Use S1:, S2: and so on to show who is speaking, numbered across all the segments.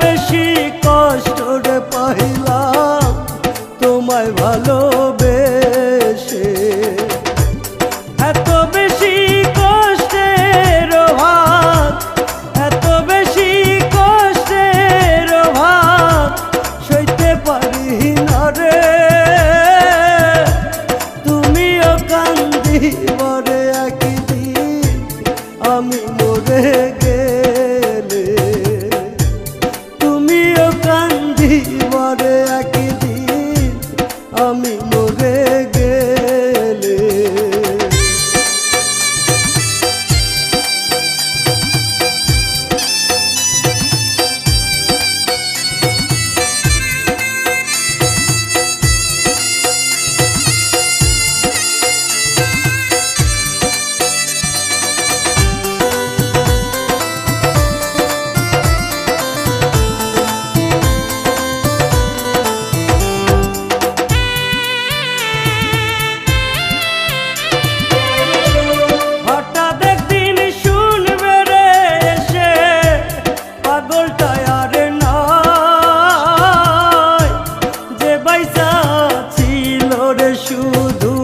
S1: বেশি কষ্ট রে পাইলাম তোমায় ভালোবেসে, এত বেশি কষ্টের ভাগ, এত বেশি কষ্টের ভাগ সইতে পারি না রে। তুমিও কান্দিবরে একদিন আমি মরে গেলে, তুমিও কান্দিবরে একদিন আমি মরে গেলে। শুধু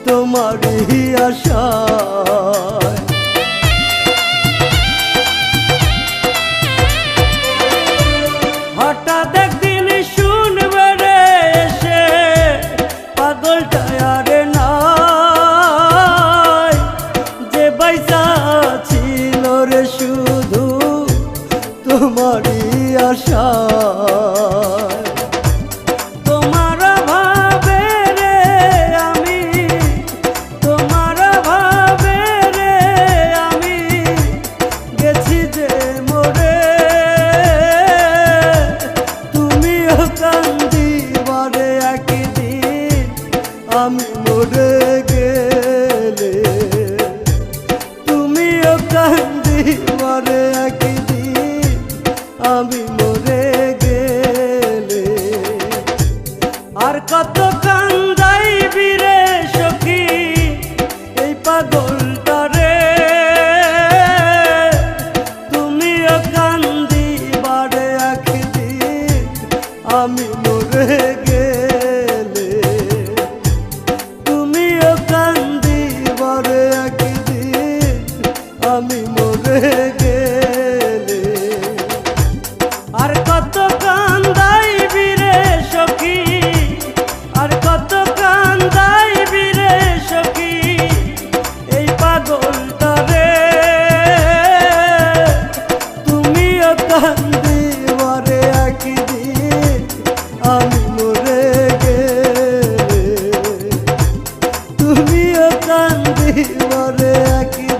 S1: তোমারই আশায় হঠাৎ একদিন শুনবে রে এসে পাগলটা আর নাই, যে বাইসা ছিল রে শুধু তোমারই আশায়। আমি মরে গেলে, তুমিও কান্দিবরে একদিন আমি মরে গেলে। আর কত কান্দাইবি রে সখী এই পাগলটা রে, তুমিও কান্দিবরে একদিন আমি মরে গেলে, আমি মরে গেলে। আর কত কান্দাইবি রে সখী, আর কত কান্দাইবি রে সখী এই পাগলটা রে, তুমিও কান্দিবরে একদিন আমি মরে গেলে, তুমিও কান্দিবরে একদিন